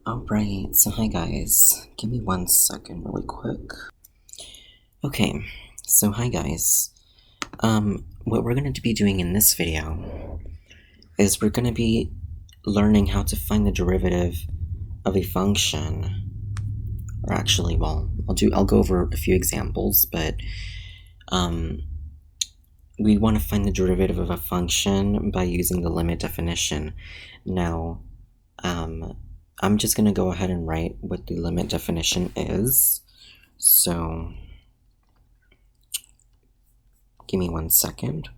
Alright, so hi guys. Give me 1 second really quick. Okay, so hi guys. What we're going to be doing in this video is we're going to be learning how to find the derivative of a function. Or actually, well, I'll go over a few examples, but we want to find the derivative of a function by using the limit definition. Now, I'm just going to go ahead and write what the limit definition is. So, give me 1 second.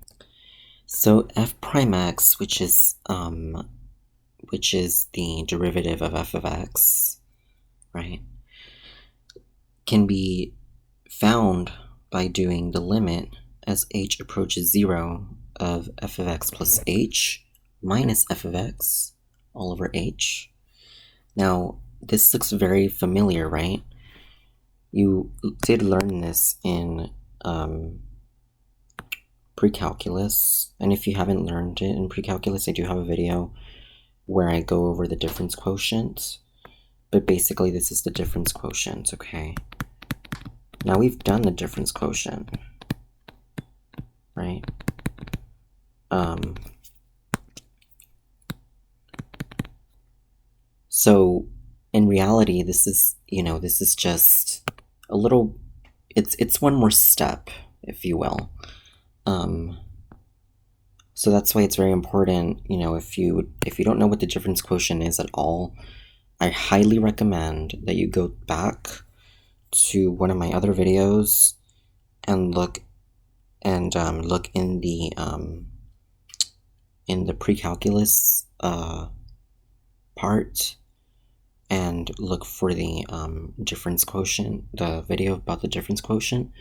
So f prime x, which is the derivative of f of x, right, can be found by doing the limit as h approaches 0 of f of x plus h minus f of x all over h. Now, this looks very familiar, right? You did learn this in pre-calculus, and if you haven't learned it in pre-calculus, I do have a video where I go over the difference quotient, but basically this is the difference quotient, okay? Now we've done the difference quotient, right? So in reality, this is just a little, it's one more step, if you will. So that's why it's very important, if you don't know what the difference quotient is at all, I highly recommend that you go back to one of my other videos and look in the pre-calculus part, and look for the difference quotient, the video about the difference quotient.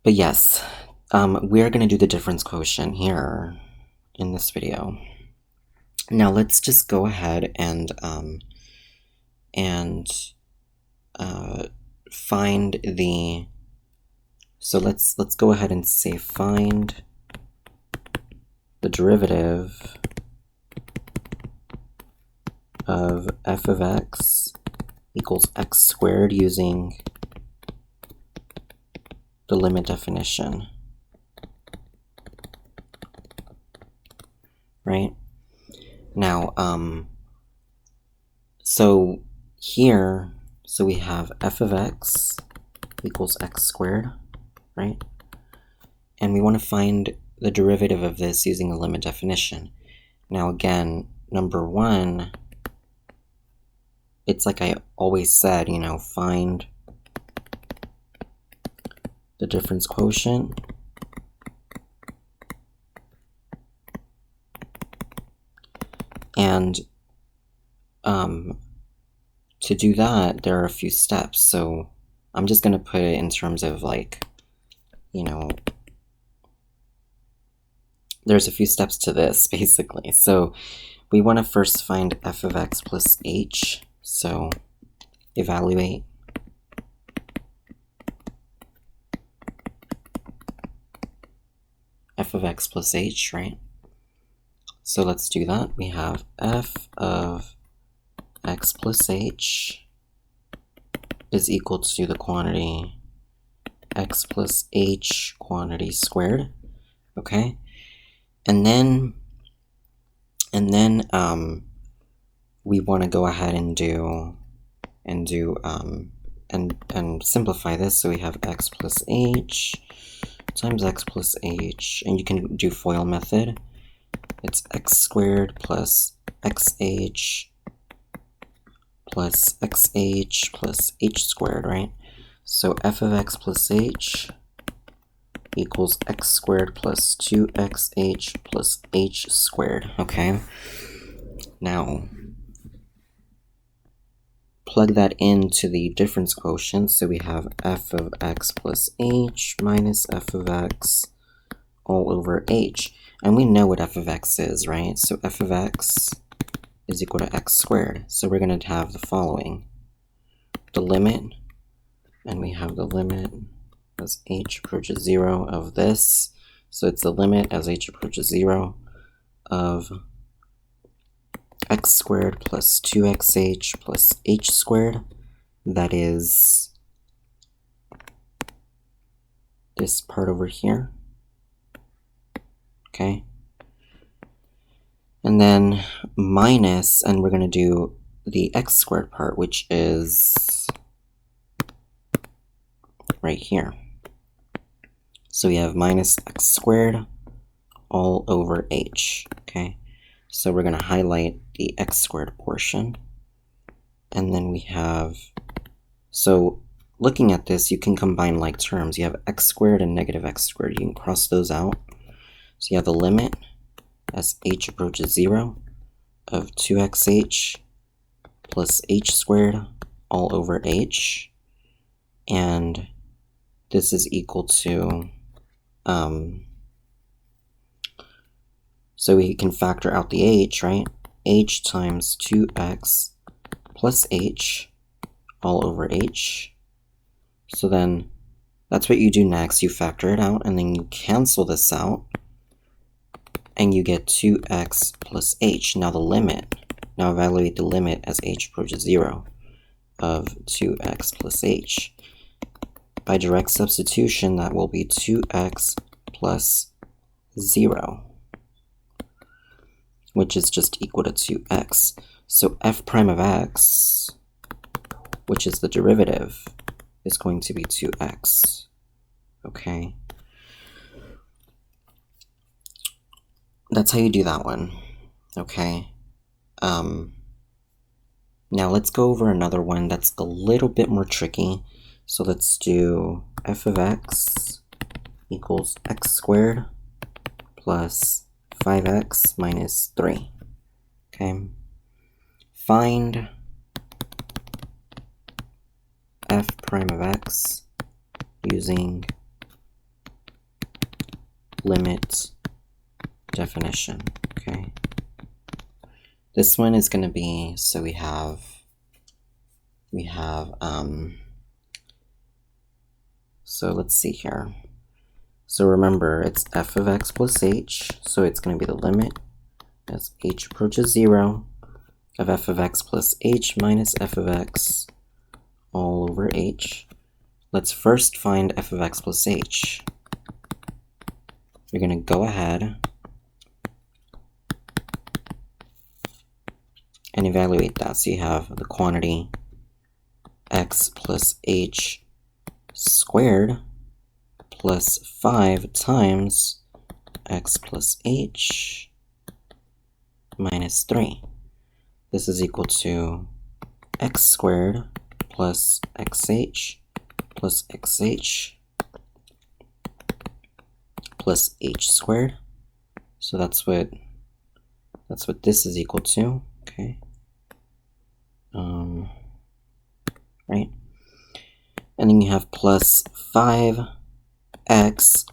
But yes, we are going to do the difference quotient here in this video. Now let's just go ahead and find the. So let's go ahead and say find the derivative of f of x equals x squared using the limit definition, right? Now, so here, so we have f of x equals x squared, right? And we want to find the derivative of this using the limit definition. Now again, number one, it's like I always said, find the difference quotient. And to do that, there are a few steps. So I'm just going to put it in terms of there's a few steps to this, basically. So we want to first find f of x plus h. So evaluate f of x plus h, right? So let's do that. We have f of x plus h is equal to the quantity x plus h quantity squared, okay? And then we want to go ahead and simplify this. So we have x plus h times x plus h, and you can do FOIL method. It's x squared plus xh plus xh plus h squared, right? So f of x plus h equals x squared plus 2xh plus h squared, okay? Now, plug that into the difference quotient, so we have f of x plus h minus f of x all over h. And we know what f of x is, right? So f of x is equal to x squared. So we're going to have the following. The limit, and we have the limit as h approaches 0 of this. So it's the limit as h approaches 0 of x squared plus 2xh plus h squared. That is this part over here. Okay. And then minus, and we're going to do the x squared part, which is right here. So we have minus x squared all over h. Okay. So we're going to highlight the x squared portion. And then we have, so looking at this, you can combine like terms. You have x squared and negative x squared. You can cross those out. So you have the limit as h approaches 0 of 2xh plus h squared all over h. And this is equal to, so we can factor out the h, right? H times 2x plus h all over h. So then that's what you do next. You factor it out and then you cancel this out and you get 2x plus h. Now the limit, now evaluate the limit as h approaches 0 of 2x plus h. By direct substitution, that will be 2x plus 0, which is just equal to 2x. So f prime of x, which is the derivative, is going to be 2x. Okay. That's how you do that one. Okay. Now let's go over another one that's a little bit more tricky. So let's do f of x equals x squared plus 5x minus 3. Okay. Find f prime of x using limit definition. Okay. This one is going to be, so we have so let's see here. So remember, it's f of x plus h, so it's going to be the limit as h approaches 0 of f of x plus h minus f of x all over h. Let's first find f of x plus h. You're going to go ahead and evaluate that. So you have the quantity x plus h squared plus 5 times x plus h minus 3. This is equal to x squared plus xh plus xh plus h squared. So that's what this is equal to. Okay. Right. And then you have plus 5x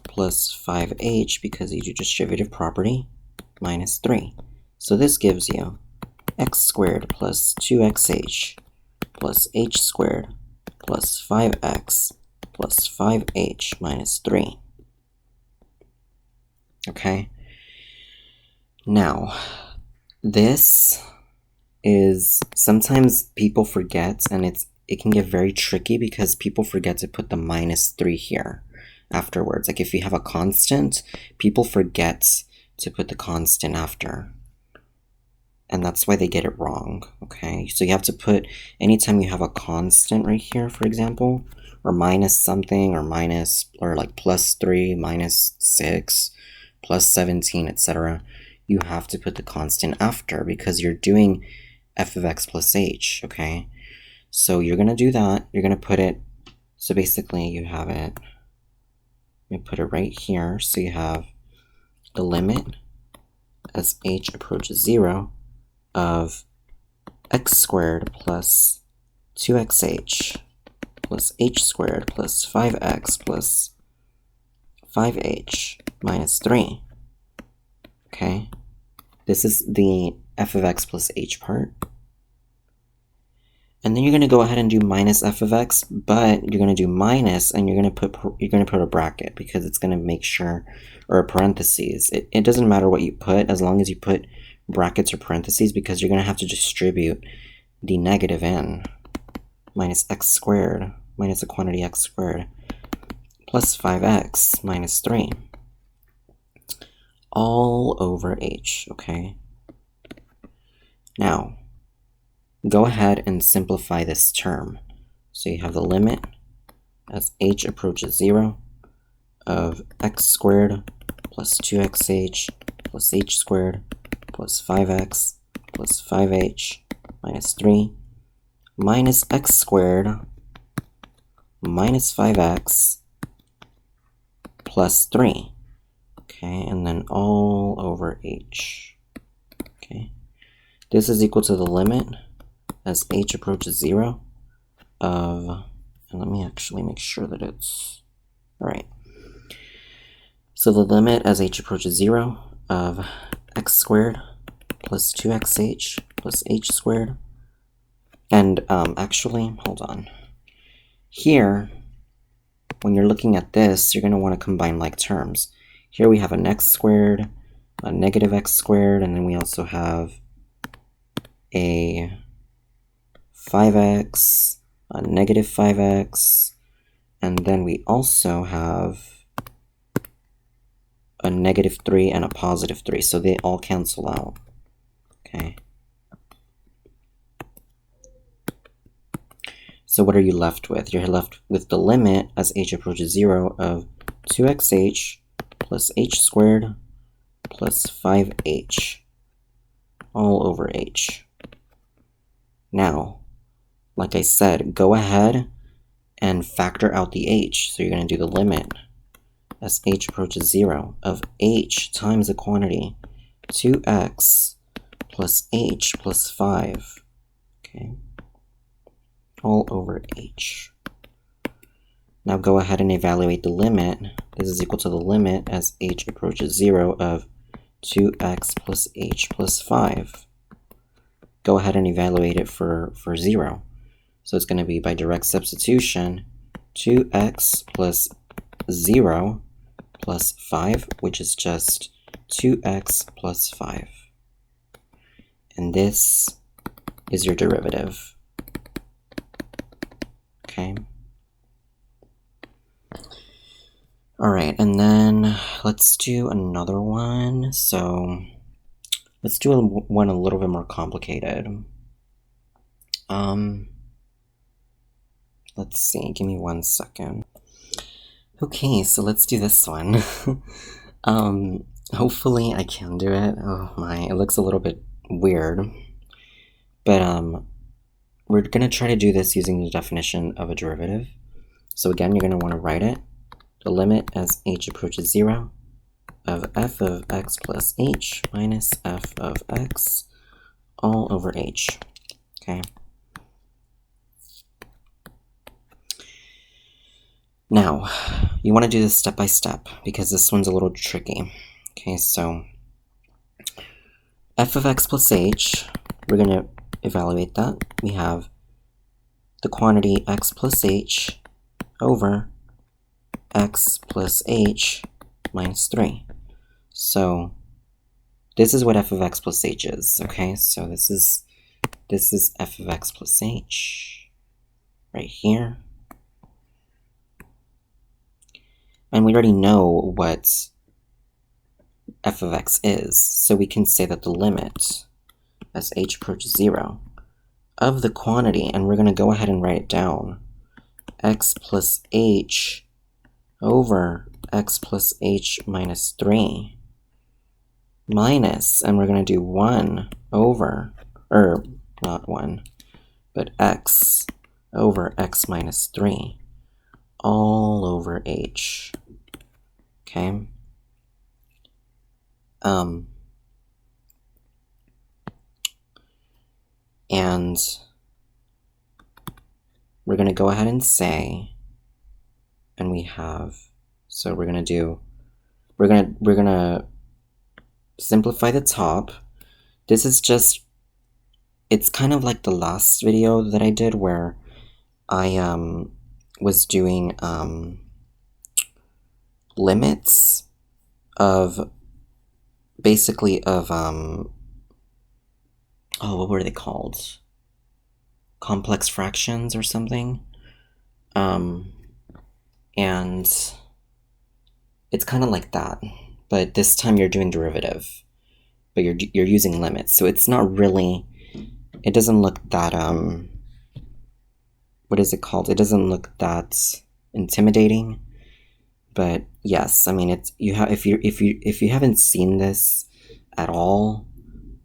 plus 5h, because you do distributive property, minus 3. So this gives you x squared plus 2xh plus h squared plus 5x plus 5h minus 3. Okay. Now, this is, sometimes people forget, and it can get very tricky because people forget to put the minus 3 here afterwards. Like if you have a constant, people forget to put the constant after. And that's why they get it wrong, okay? So you have to put, anytime you have a constant right here, for example, or minus something, or minus, or like plus 3, minus 6, plus 17, etc., you have to put the constant after because you're doing f of x plus h, okay? So you're going to do that. You're going to put it, so basically you have it, you put it right here. So you have the limit as h approaches 0 of x squared plus 2xh plus h squared plus 5x plus 5h minus 3. Okay, this is the f of x plus h part. And then you're going to go ahead and do minus f of x, but you're going to do minus, and you're going to put a bracket because it's going to make sure, or a parentheses. It doesn't matter what you put as long as you put brackets or parentheses because you're going to have to distribute the negative in minus x squared minus the quantity x squared plus 5x minus 3 all over h, okay? Now, go ahead and simplify this term. So you have the limit as h approaches 0 of x squared plus 2xh plus h squared plus 5x plus 5h minus 3 minus x squared minus 5x plus 3. Okay, and then all over h. Okay, this is equal to the limit as h approaches 0 of, and let me actually make sure that it's, all right. So the limit as h approaches 0 of x squared plus 2xh plus h squared. And actually, hold on. Here, when you're looking at this, you're going to want to combine like terms. Here we have an x squared, a negative x squared, and then we also have a 5x, a negative 5x, and then we also have a negative 3 and a positive 3, so they all cancel out. Okay. So what are you left with? You're left with the limit as h approaches 0 of 2xh plus h squared plus 5h all over h. Now, like I said, go ahead and factor out the h. So you're going to do the limit as h approaches 0 of h times the quantity 2x plus h plus 5. Okay. All over h. Now go ahead and evaluate the limit. This is equal to the limit as h approaches 0 of 2x plus h plus 5. Go ahead and evaluate it for 0. So it's going to be by direct substitution 2x plus 0 plus 5, which is just 2x plus 5. And this is your derivative. Okay. All right, and then let's do another one. So let's do one a little bit more complicated. Let's see, give me 1 second. Okay, so let's do this one. Hopefully I can do it. Oh my, it looks a little bit weird. But we're going to try to do this using the definition of a derivative. So again, you're going to want to write it. The limit as h approaches 0 of f of x plus h minus f of x all over h. Okay. Now, you want to do this step by step because this one's a little tricky. Okay, so f of x plus h, we're going to evaluate that. We have the quantity x plus h over x plus h minus 3. So this is what f of x plus h is, okay? So this is f of x plus h right here. And we already know what f of x is, so we can say that the limit as h approaches 0 of the quantity, and we're going to go ahead and write it down, x plus h over x plus h minus 3 minus, and we're going to do 1 over, or not 1, but x over x minus 3 all over h. Okay. And we're going to go ahead and say, and we have, so we're going to simplify the top. This is just, it's kind of like the last video that I did where I was doing limits of basically of oh, what were they called? Complex fractions or something. And it's kind of like that, but this time you're doing derivative, but you're using limits, so it's not really, it doesn't look that what is it called? It doesn't look that intimidating. But yes, I mean, it's if you haven't seen this at all,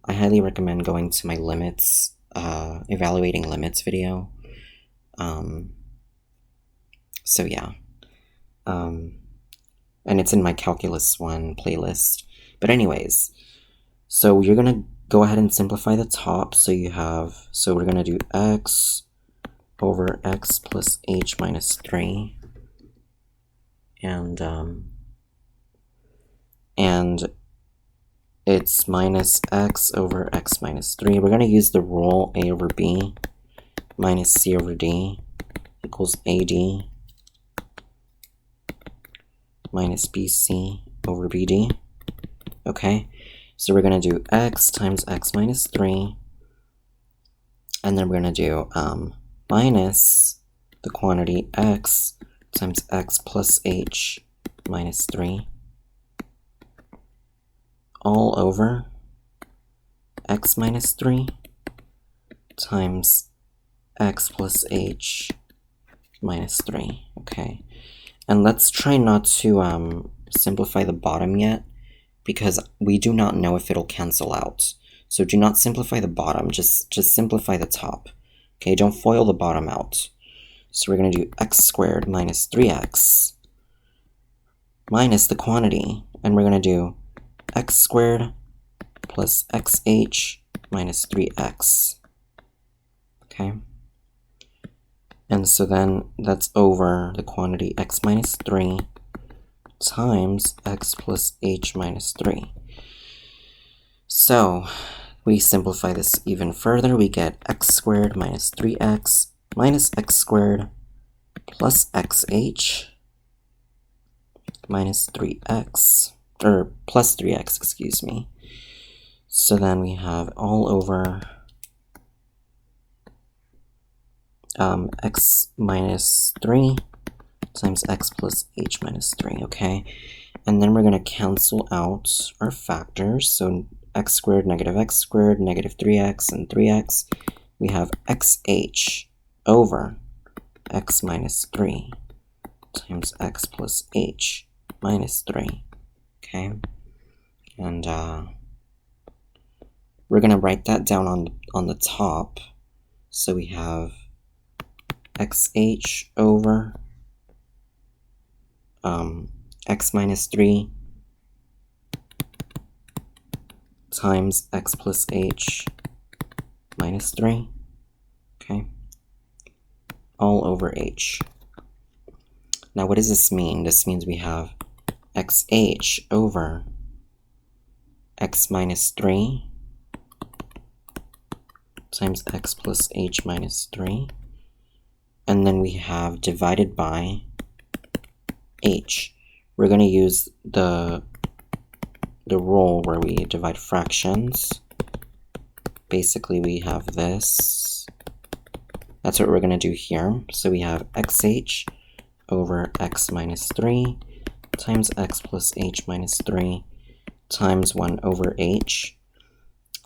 I highly recommend going to my limits, evaluating limits video. So yeah, and it's in my Calculus 1 playlist. But anyways, so you're gonna go ahead and simplify the top. So we're gonna do x over x plus h minus 3. And it's minus x over x minus 3. We're going to use the rule a over b minus c over d equals ad minus bc over bd. Okay, so we're going to do x times x minus 3, and then we're going to do minus the quantity x times x plus h minus 3 all over x minus 3 times x plus h minus 3. Okay, and let's try not to simplify the bottom yet, because we do not know if it'll cancel out. So do not simplify the bottom, just simplify the top. Okay, don't FOIL the bottom out. So we're going to do x squared minus 3x minus the quantity, and we're going to do x squared plus xh minus 3x. Okay, and so then that's over the quantity x minus 3 times x plus h minus 3. So we simplify this even further. We get x squared minus 3x minus x squared plus xh minus 3x, or plus 3x, excuse me. So then we have all over x minus 3 times x plus h minus 3, okay? And then we're going to cancel out our factors. So x squared, negative 3x, and 3x. We have xh over x minus 3 times x plus h minus 3, okay? And we're going to write that down on the top. So we have xh over x minus 3 times x plus h minus 3, okay, all over h. Now what does this mean? This means we have xh over x minus 3 times x plus h minus 3, and then we have divided by h. We're going to use the rule where we divide fractions. Basically we have this. That's what we're going to do here. So we have xh over x minus 3 times x plus h minus 3 times 1 over h.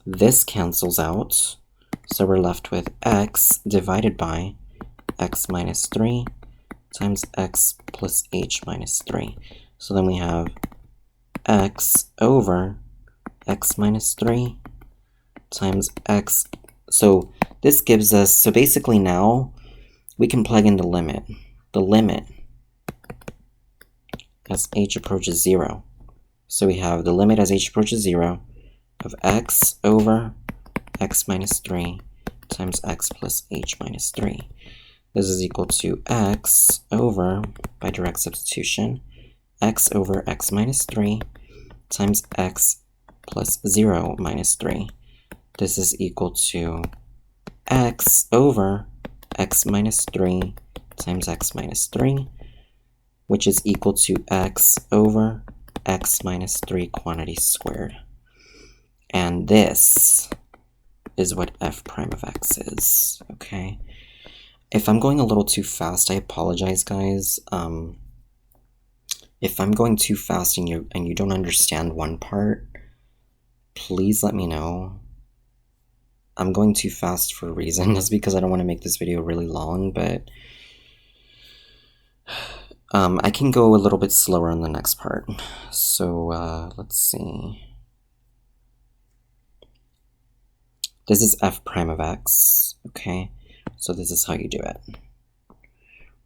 This cancels out, so we're left with x divided by x minus 3 times x plus h minus 3. So then we have x over x minus 3 times x. So this gives us, so basically now we can plug in the limit as h approaches 0. So we have the limit as h approaches 0 of x over x minus 3 times x plus h minus 3. This is equal to x over, by direct substitution, x over x minus 3 times x plus 0 minus 3. This is equal to x over x minus 3 times x minus 3, which is equal to x over x minus 3 quantity squared. And this is what f prime of x is, okay? If I'm going a little too fast, I apologize, guys. If I'm going too fast and you don't understand one part, please let me know. I'm going too fast for a reason. That's because I don't want to make this video really long, but I can go a little bit slower on the next part. So let's see. This is f prime of x, okay? So this is how you do it.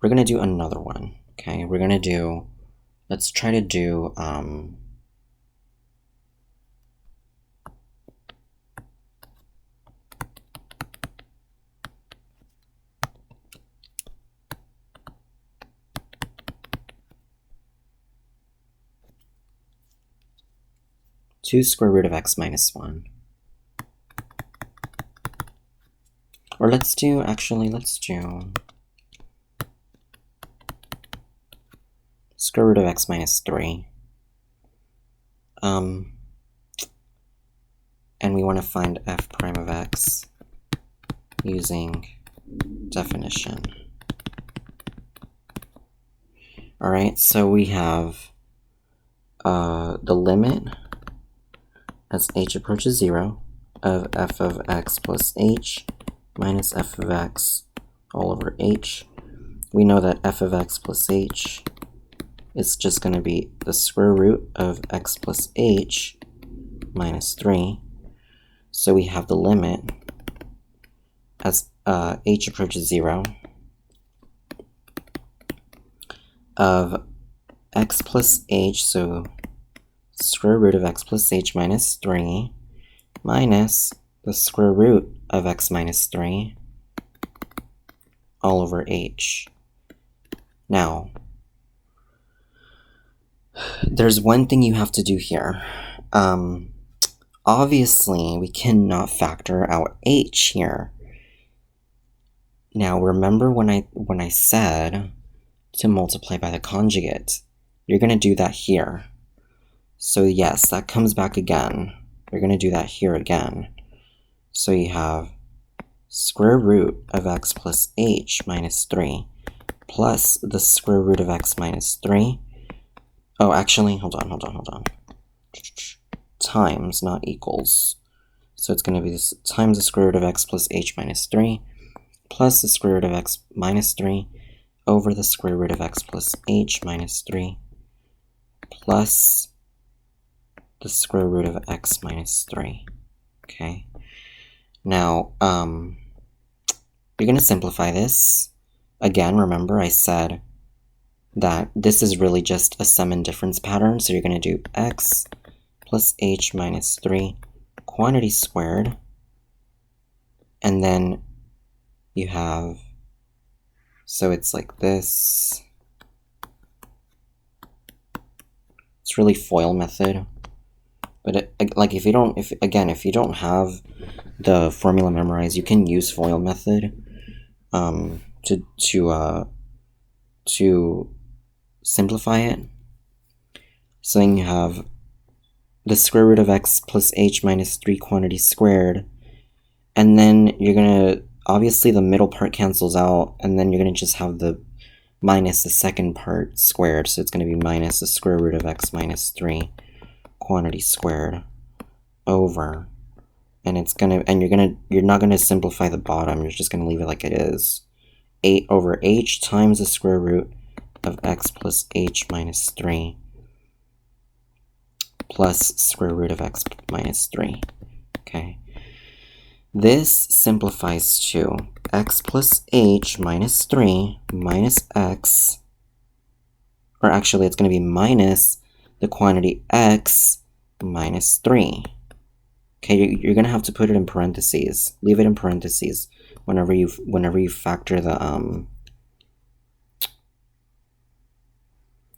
We're gonna do another one, okay? We're gonna do, let's try to do, two square root of x minus 1. Or let's do square root of x minus 3. And we want to find f prime of x using definition. Alright, so we have the limit as h approaches 0 of f of x plus h minus f of x all over h. We know that f of x plus h is just going to be the square root of x plus h minus 3. So we have the limit as h approaches 0 of x plus h, so square root of x plus h minus 3 minus the square root of x minus 3 all over h. Now, there's one thing you have to do here. Obviously, we cannot factor out h here. Now, remember when I said to multiply by the conjugate, you're going to do that here. So yes, that comes back again. You're going to do that here again. So you have square root of x plus h minus 3 plus the square root of x minus 3. Oh, actually, hold on. Times, not equals. So it's going to be this times the square root of x plus h minus 3 plus the square root of x minus 3 over the square root of x plus h minus 3 plus the square root of x minus 3. Okay. Now, you're going to simplify this. Again, remember I said that this is really just a sum and difference pattern, so you're going to do x plus h minus 3 quantity squared, and then you have, so it's like this. It's really FOIL method, but if you don't have the formula memorized, you can use FOIL method to simplify it. So then you have the square root of x plus h minus 3 quantity squared, and then you're gonna, obviously the middle part cancels out, and then you're gonna just have the minus the second part squared, so it's gonna be minus the square root of x minus 3 quantity squared over, and you're not gonna simplify the bottom, you're just gonna leave it like it is. 8 over h times the square root of x plus h minus 3 plus square root of x minus 3. Okay. This simplifies to x plus h minus 3 minus x, or actually it's going to be minus the quantity x minus 3. Okay, you're going to have to put it in parentheses. Leave it in parentheses whenever you factor the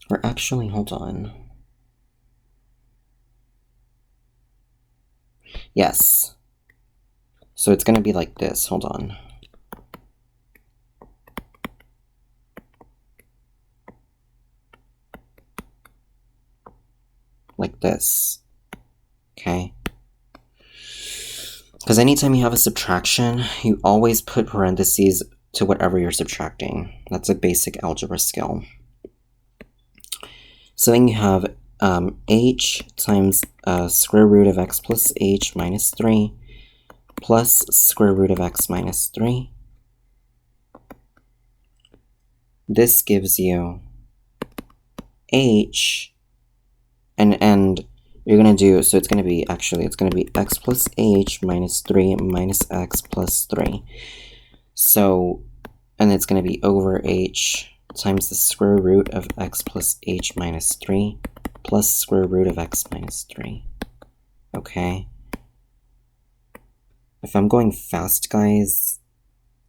or actually, hold on. Yes. So it's going to be like this. Hold on. Like this. Okay. Because anytime you have a subtraction, you always put parentheses to whatever you're subtracting. That's a basic algebra skill. So then you have h times square root of x plus h minus 3 plus square root of x minus 3. This gives you h, and you're going to do, so it's going to be, actually, it's going to be x plus h minus 3 minus x plus 3. So, and it's going to be over h times the square root of x plus h minus 3 plus square root of x minus 3. Okay? If I'm going fast, guys,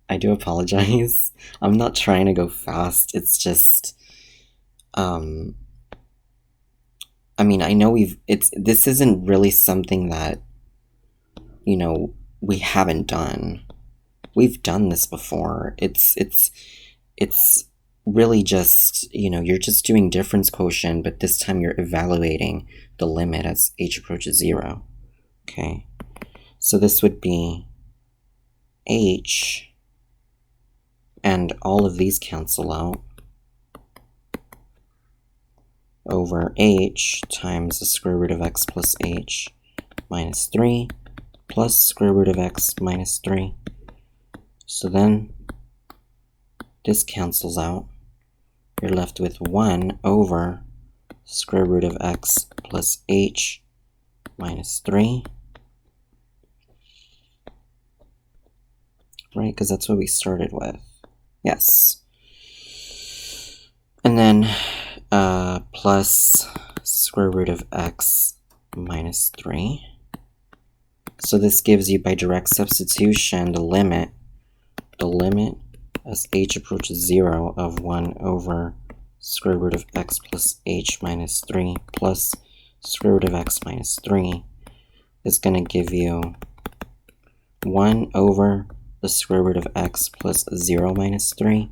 I do apologize. I'm not trying to go fast. It's just, I mean, I know this isn't really something that, you know, we haven't done. We've done this before. It's really just, you know, you're just doing difference quotient, but this time you're evaluating the limit as h approaches 0. Okay, so this would be h, and all of these cancel out, over h times the square root of x plus h minus 3 plus square root of x minus 3. So then this cancels out. You're left with 1 over square root of x plus h minus 3. Right, because that's what we started with. Yes. And then plus square root of x minus 3. So this gives you, by direct substitution, the limit as h approaches 0 of 1 over square root of x plus h minus 3 plus square root of x minus 3 is going to give you 1 over the square root of x plus 0 minus 3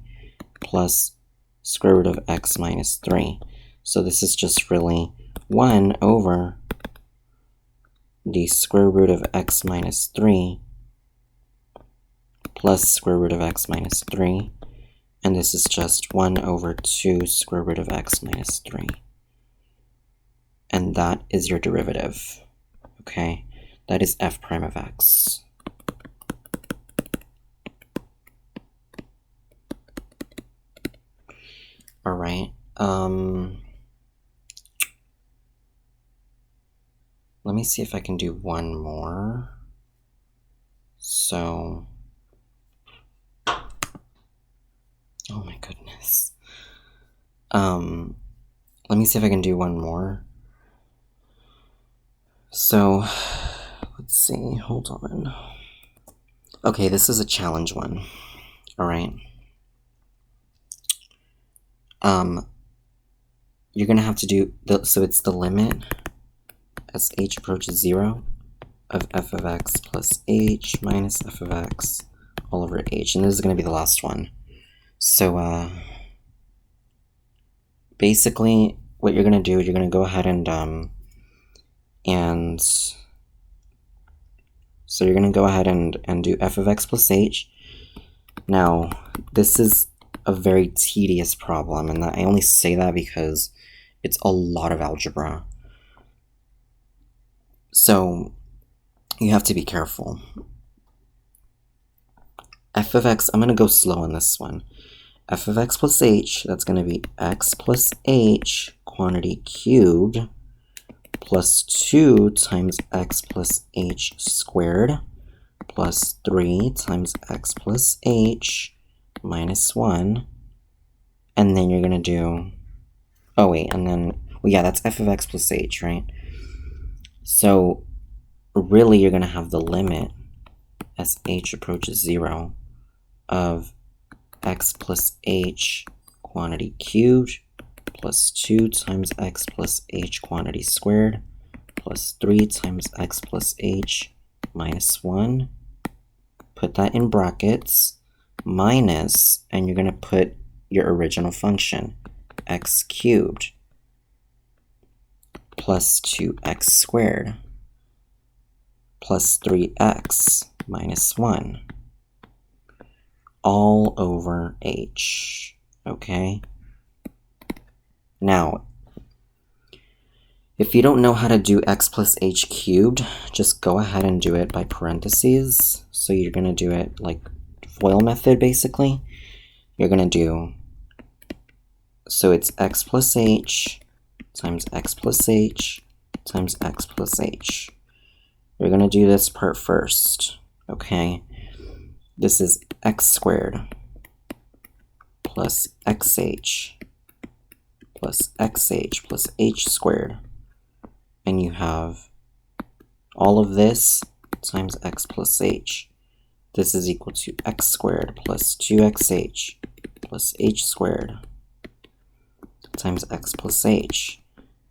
plus square root of x minus 3. So this is just really 1 over the square root of x minus 3 plus square root of x minus 3, and this is just 1 over 2 square root of x minus 3. And that is your derivative, okay? That is f prime of x. All right, let me see if I can do one more. So, oh my goodness. Let me see if I can do one more. So, let's see, hold on. Okay, this is a challenge one, all right? You're gonna have to do, so it's the limit as h approaches 0 of f of x plus h minus f of x all over h, and this is gonna be the last one. So, basically, what you're gonna do, you're gonna go ahead and so you're gonna go ahead and do f of x plus h. Now, this is a very tedious problem, and I only say that because it's a lot of algebra. So, you have to be careful. F of x, I'm gonna go slow on this one. F of x plus h, that's gonna be x plus h quantity cubed plus 2 times x plus h squared plus 3 times x plus h minus 1. And then you're going to do, oh wait, and then, well yeah, that's f of x plus h, right? So really you're going to have the limit as h approaches 0 of x plus h quantity cubed plus 2 times x plus h quantity squared plus 3 times x plus h minus 1. Put that in brackets, minus, and you're going to put your original function, x cubed plus 2x squared plus 3x minus 1 all over h, okay? Now, if you don't know how to do x plus h cubed, just go ahead and do it by parentheses. So you're going to do it like FOIL method, basically. You're going to do, so it's x plus h times x plus h times x plus h. We're going to do this part first, okay? This is x squared plus xh plus xh plus h squared. And you have all of this times x plus h. This is equal to x squared plus 2xh plus h squared times x plus h.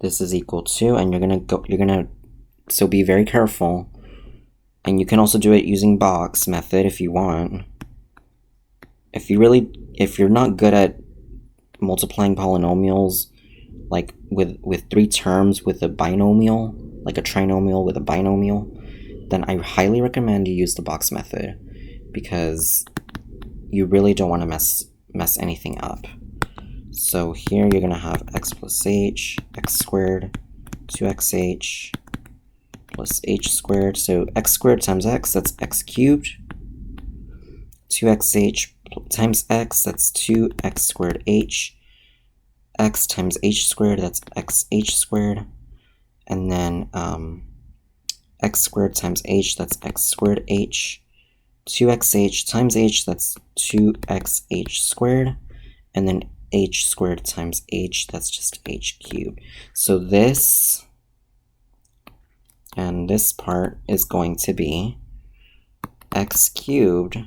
This is equal to, and so be very careful. And you can also do it using box method if you want. If you're not good at multiplying polynomials, like with 3 terms with a binomial, like a trinomial with a binomial, then I highly recommend you use the box method, because you really don't want to mess anything up. So here you're going to have x plus h, x squared, 2xh, plus h squared. So x squared times x, that's x cubed. 2xh times x, that's 2x squared h. X times h squared, that's xh squared. And then x squared times h, that's x squared h. 2xh times h, that's 2xh squared. And then h squared times h, that's just h cubed. So this and this part is going to be x cubed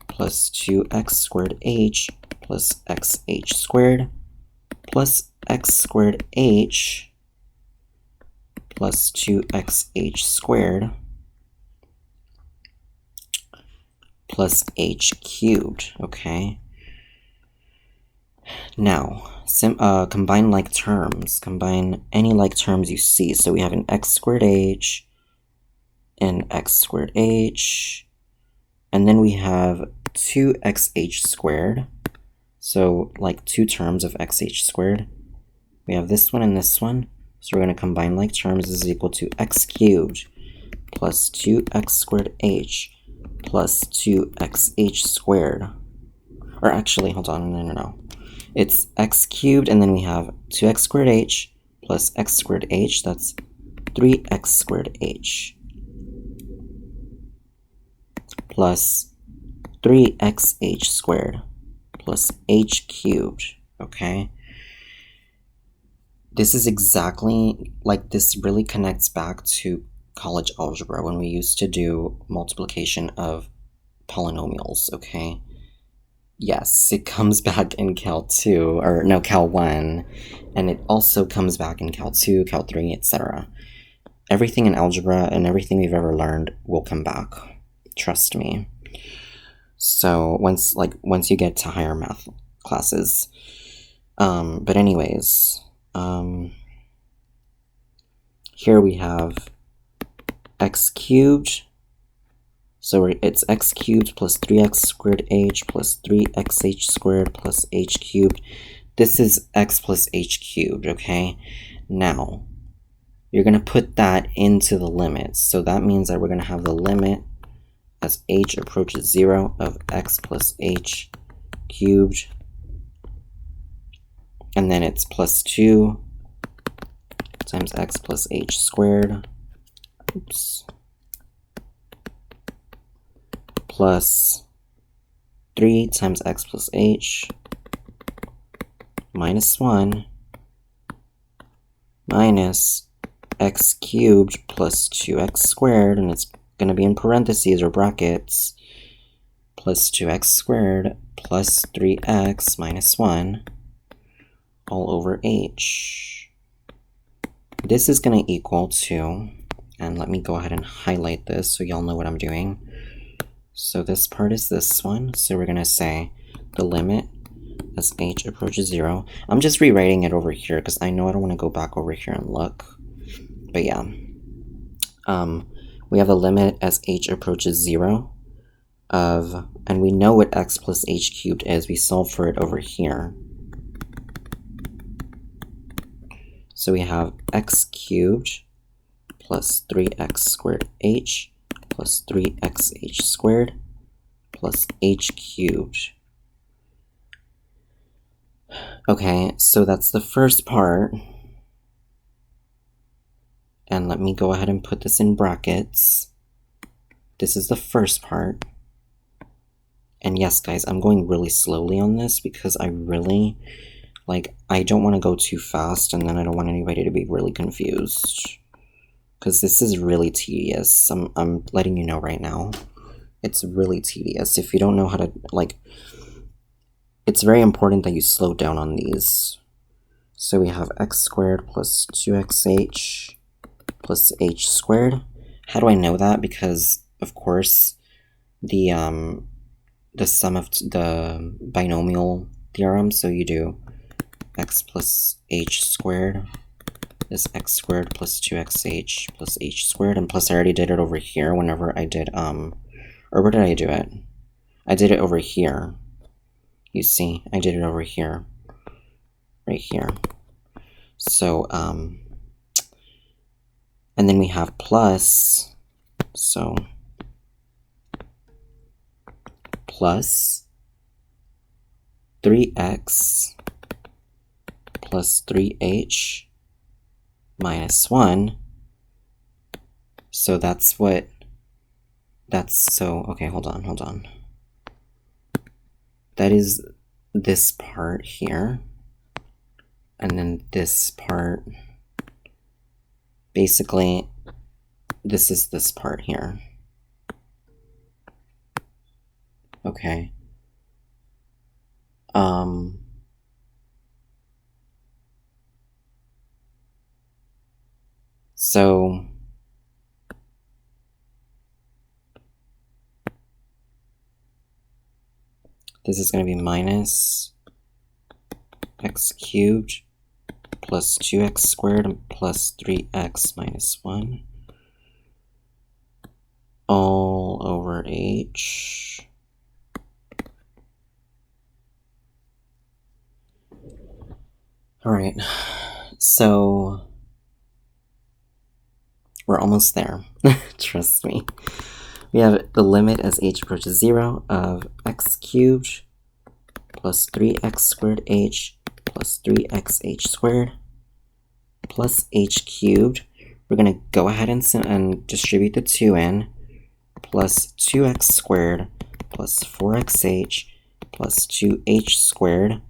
plus 2x squared h plus xh squared plus x squared h plus 2xh squared plus h cubed, okay? Now, combine like terms. Combine any like terms you see. So we have an x squared h, and x squared h, and then we have 2xh squared. So like 2 terms of xh squared. We have this one and this one. So we're going to combine like terms. This is equal to x cubed plus 2x squared h plus 2xh squared. Or actually, hold on, no. It's x cubed, and then we have 2x squared h plus x squared h. That's 3x squared h plus 3xh squared plus h cubed, okay? This is exactly like, this really connects back to college algebra when we used to do multiplication of polynomials, okay? Yes, it comes back in Cal 2, or no, Cal 1, and it also comes back in Cal 2, Cal 3, etc. Everything in algebra and everything we've ever learned will come back. Trust me. So once you get to higher math classes. But anyways, here we have x cubed. So it's x cubed plus 3x squared h plus 3xh squared plus h cubed. This is x plus h cubed, okay? Now, you're going to put that into the limits. So that means that we're going to have the limit as h approaches 0 of x plus h cubed. And then it's plus 2 times x plus h squared. Oops. Plus 3 times x plus h minus 1 minus x cubed plus 2x squared, and it's going to be in parentheses or brackets, plus 2x squared plus 3x minus 1 all over h. This is going to equal to, and let me go ahead and highlight this so y'all know what I'm doing. So this part is this one. So we're going to say the limit as h approaches 0. I'm just rewriting it over here because I know I don't want to go back over here and look. But yeah. we have a limit as h approaches 0 of, and we know what x plus h cubed is. We solve for it over here. So we have x cubed plus 3x squared h plus 3xh squared plus h cubed. Okay, so that's the first part. And let me go ahead and put this in brackets. This is the first part. And yes, guys, I'm going really slowly on this because I really, I don't want to go too fast, and then I don't want anybody to be really confused. Because this is really tedious. I'm letting you know right now. It's really tedious. If you don't know how to, it's very important that you slow down on these. So we have x squared plus 2xh plus h squared. How do I know that? Because, of course, the sum of the binomial theorem, so you do x plus h squared is x squared plus 2xh plus h squared, and plus I already did it over here whenever I did, or where did I do it? I did it over here. You see, I did it over here. Right here. So, and then we have plus, so plus 3x plus 3h minus 1. So that's what, okay, hold on. That is this part here. And then this part, basically, this is this part here. Okay. So this is going to be minus x cubed plus 2x squared plus 3x minus 1 all over h. Alright, so we're almost there. Trust me. We have the limit as h approaches 0 of x cubed plus 3x squared h plus 3xh squared plus h cubed. We're going to go ahead and distribute the 2 in, plus 2x squared plus 4xh plus 2h squared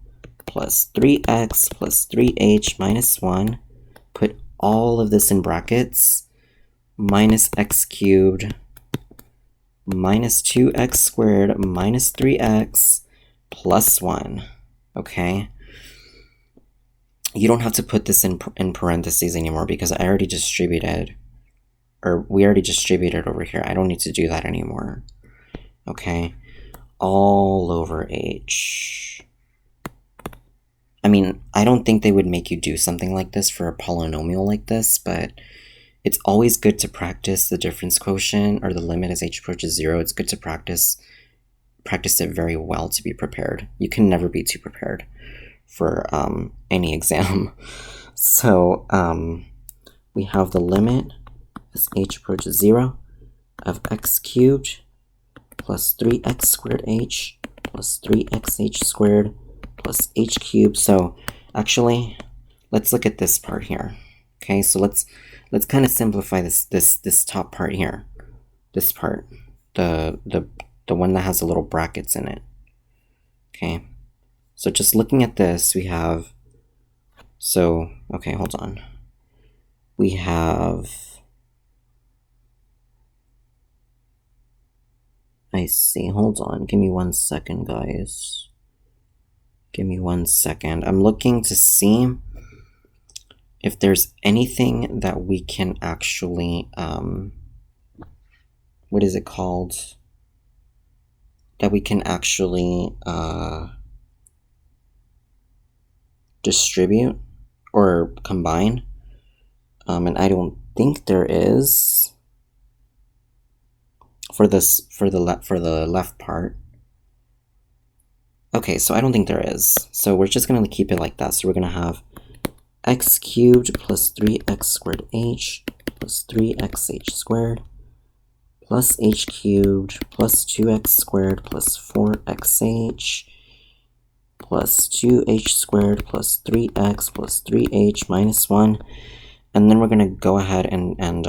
plus 3x plus 3h minus 1. Put all of this in brackets. Minus x cubed minus 2x squared minus 3x plus 1. Okay? You don't have to put this in parentheses anymore because I already distributed, or we already distributed over here. I don't need to do that anymore. Okay? All over h. I mean, I don't think they would make you do something like this for a polynomial like this, but it's always good to practice the difference quotient, or the limit as h approaches 0. It's good to practice it very well to be prepared. You can never be too prepared for any exam. So we have the limit as h approaches 0 of x cubed plus 3x squared h plus 3xh squared plus h cubed. So actually, let's look at this part here. Okay, so let's kind of simplify this top part here. This part, the one that has the little brackets in it. Okay, so just looking at this, we have, so, okay, hold on. We have, I see, hold on, give me 1 second, guys. Give me 1 second. I'm looking to see if there's anything that we can actually, what is it called? That we can actually distribute or combine. And I don't think there is. for the left part. Okay, so I don't think there is. So we're just going to keep it like that. So we're going to have x cubed plus 3x squared h plus 3xh squared plus h cubed plus 2x squared plus 4xh plus 2h squared plus 3x plus 3h minus 1. And then we're going to go ahead and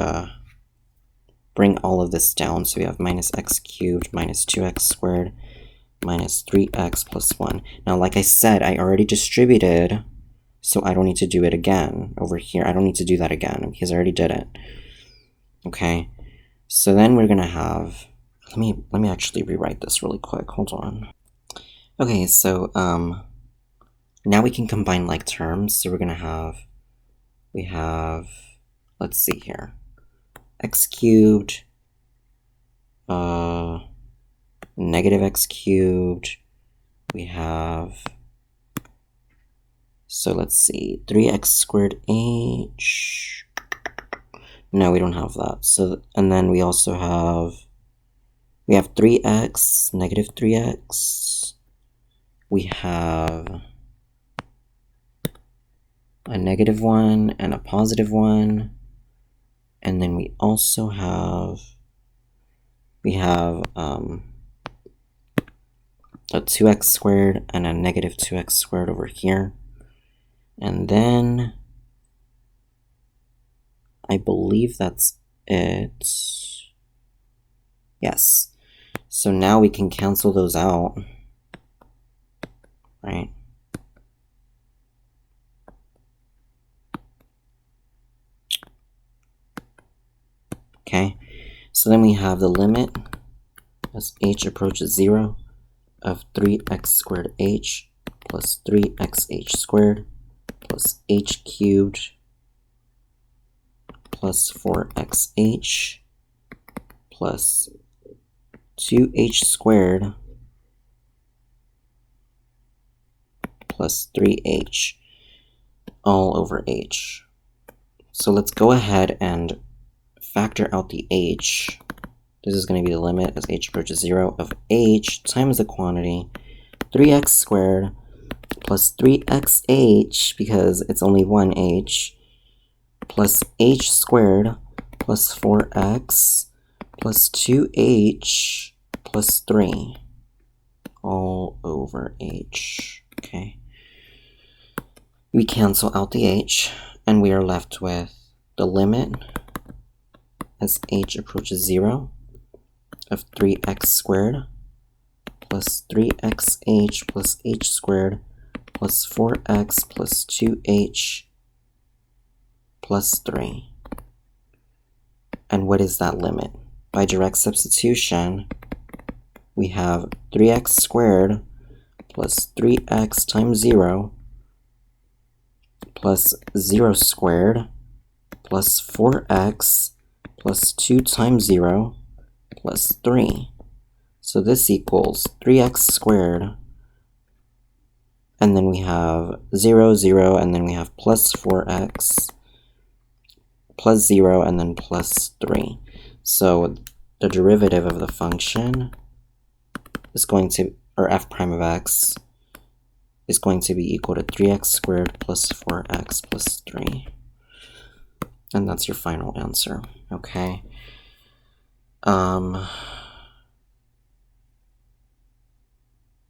bring all of this down. So we have minus x cubed minus 2x squared minus 3x plus 1. Now, like I said, I already distributed, so I don't need to do it again over here. I don't need to do that again because I already did it. Okay, so then we're gonna have, let me actually rewrite this really quick. Hold on. Okay, so now we can combine like terms. So we're gonna have, let's see here, x cubed, negative x cubed, we have, so let's see, 3x squared h, no, we don't have that. So, and then we also have, 3x, negative 3x, we have a negative 1 and a positive 1, and then we also have, a 2x squared and a negative 2x squared over here. And then I believe that's it. Yes. So now we can cancel those out, right? Okay. So then we have the limit as h approaches 0 of 3x squared h plus 3xh squared plus h cubed plus 4xh plus 2h squared plus 3h all over h. So let's go ahead and factor out the h. This is going to be the limit as h approaches 0 of h times the quantity 3x squared plus 3xh, because it's only one h, plus h squared plus 4x plus 2h plus 3 all over h. Okay. We cancel out the h, and we are left with the limit as h approaches 0 of 3x squared plus 3xh plus h squared plus 4x plus 2h plus 3. And what is that limit? By direct substitution, we have 3x squared plus 3x times 0 plus 0 squared plus 4x plus 2 times 0 plus 3. So this equals 3x squared, and then we have 0, 0, and then we have plus 4x plus 0, and then plus 3. So the derivative of the function is going to, or f prime of x, is going to be equal to 3x squared plus 4x plus 3. And that's your final answer, okay?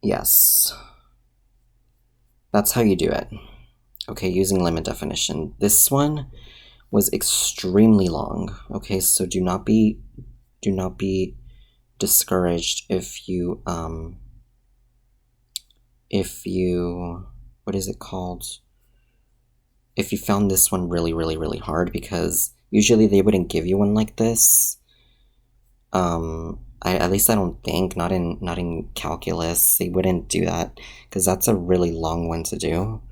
Yes. That's how you do it. Okay, using limit definition. This one was extremely long. Okay, so do not be discouraged if you what is it called? If you found this one really, really, really hard, because usually they wouldn't give you one like this. At least I don't think, not in calculus, they wouldn't do that, because that's a really long one to do.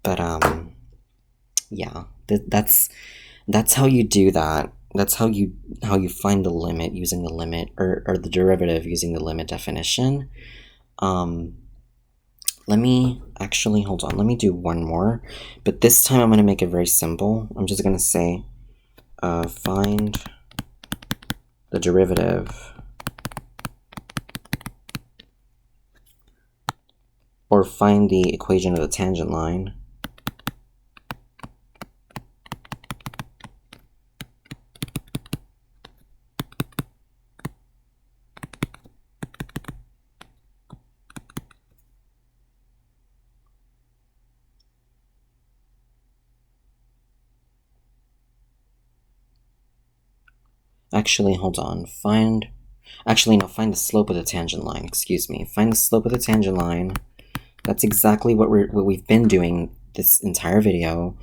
But yeah, that's how you do that. That's how you find the limit using the limit, or the derivative using the limit definition. Let me actually, hold on, let me do one more, but this time I'm going to make it very simple. I'm just going to say find the derivative or find the equation of the tangent line. Actually, hold on. Find the slope of the tangent line. Excuse me. Find the slope of the tangent line. That's exactly what we've been doing this entire video.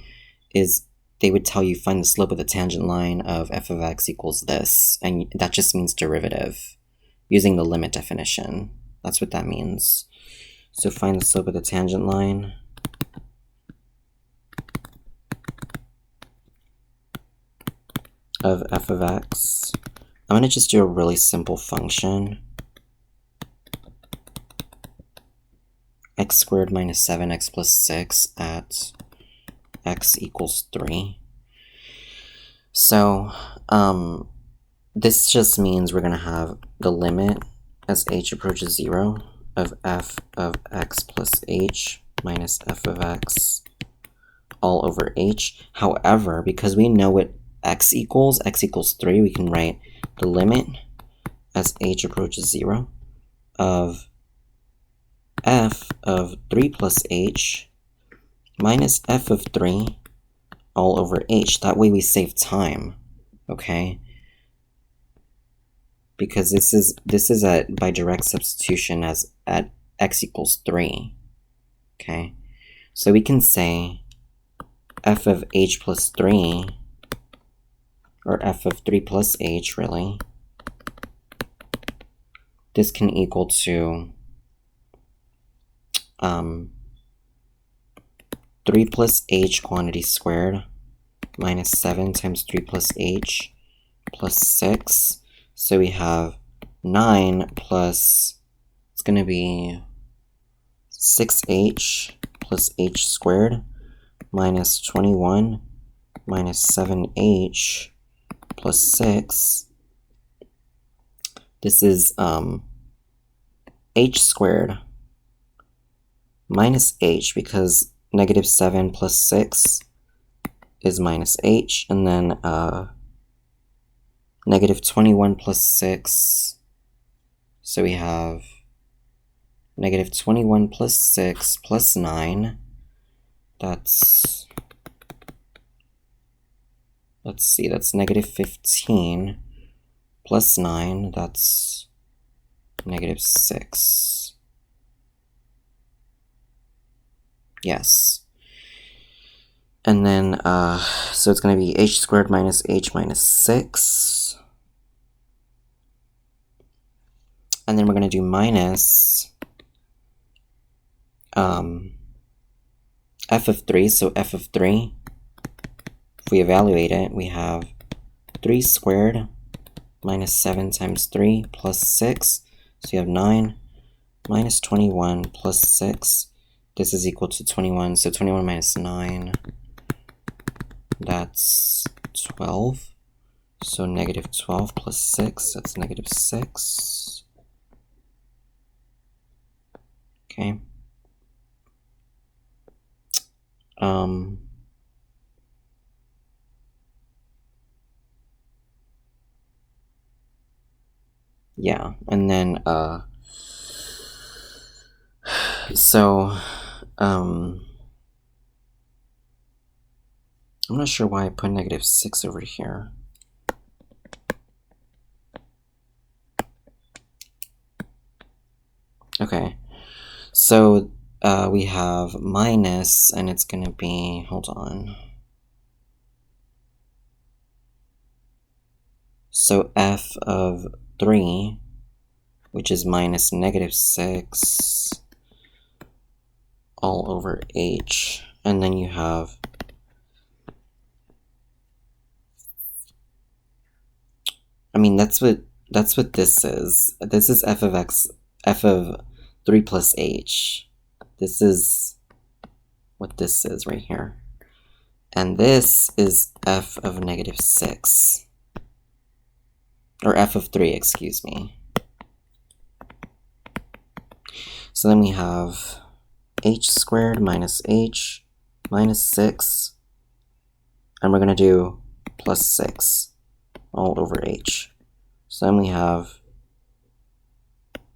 Is they would tell you find the slope of the tangent line of f of x equals this, and that just means derivative, using the limit definition. That's what that means. So find the slope of the tangent line. Of f of x. I'm going to just do a really simple function. X squared minus 7x plus 6 at x equals 3. So this just means we're going to have the limit as h approaches 0 of f of x plus h minus f of x all over h. However, because we know what x equals 3, we can write the limit as h approaches 0 of f of 3 plus h minus f of 3 all over h. That way we save time, okay? Because this is by direct substitution as at x equals 3, okay? So we can say f of h plus 3, or f of 3 plus h, really, this can equal to 3 plus h quantity squared minus 7 times 3 plus h plus 6. So we have 9 plus, it's going to be 6h plus h squared minus 21 minus 7h plus 6. This is h squared minus h, because negative 7 plus 6 is minus h, and then negative 21 plus 6, so we have negative 21 plus 6 plus 9, that's, let's see, that's negative 15 plus 9, that's negative 6. Yes. And then, so it's going to be h squared minus h minus 6. And then we're going to do minus f of 3. So f of 3, if we evaluate it, we have 3 squared minus 7 times 3 plus 6. So you have 9 minus 21 plus 6. This is equal to 21. So 21 minus 9, that's 12. So negative 12 plus 6, that's negative 6. Okay. Yeah, and then, so, I'm not sure why I put negative 6 over here. Okay, so we have minus, and it's going to be, hold on. So f of 3, which is minus negative 6, all over h. And then you have that's what this is. This is f of x, f of 3 plus h. This is what this is right here. And this is f of negative 6. Or f of 3, excuse me. So then we have h squared minus h minus 6, and we're going to do plus 6 all over h. So then we have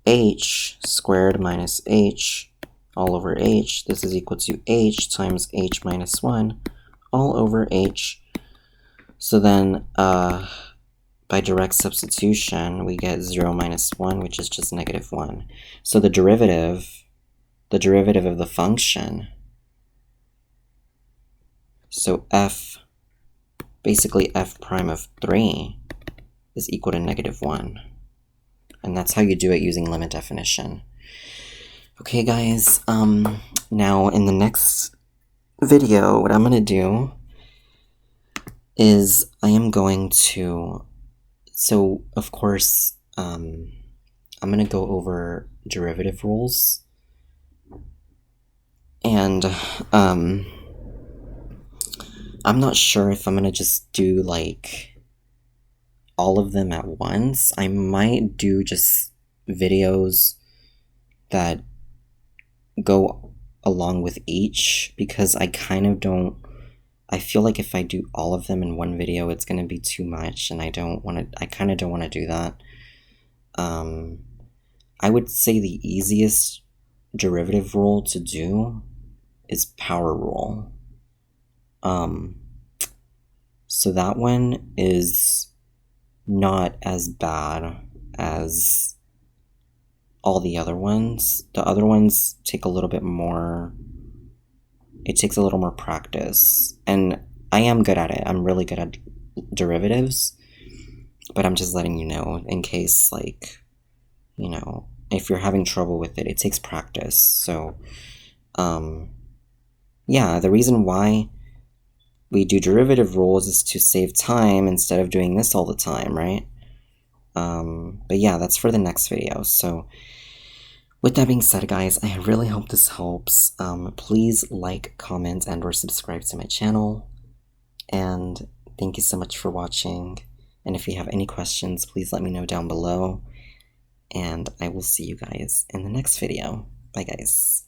h squared minus h all over h. This is equal to h times h minus 1 all over h. So then by direct substitution, we get 0 minus 1, which is just negative 1. So the derivative of the function, so basically f prime of 3 is equal to negative 1. And that's how you do it using limit definition. Okay, guys, now in the next video, what I'm going to do is I am going to, so of course, I'm going to go over derivative rules, and I'm not sure if I'm going to just do like all of them at once. I might do just videos that go along with each, because I kind of don't, I feel like if I do all of them in one video, it's going to be too much, and I kind of don't want to do that. I would say the easiest derivative rule to do is power rule. So that one is not as bad as all the other ones. The other ones take a little bit more, it takes a little more practice, and I am good at it. I'm really good at derivatives, but I'm just letting you know in case, like, you know, if you're having trouble with it, it takes practice. So, yeah, the reason why we do derivative rules is to save time instead of doing this all the time, right? But yeah, that's for the next video. So with that being said, guys, I really hope this helps. Please like, comment, and or subscribe to my channel. And thank you so much for watching. And if you have any questions, please let me know down below. And I will see you guys in the next video. Bye, guys.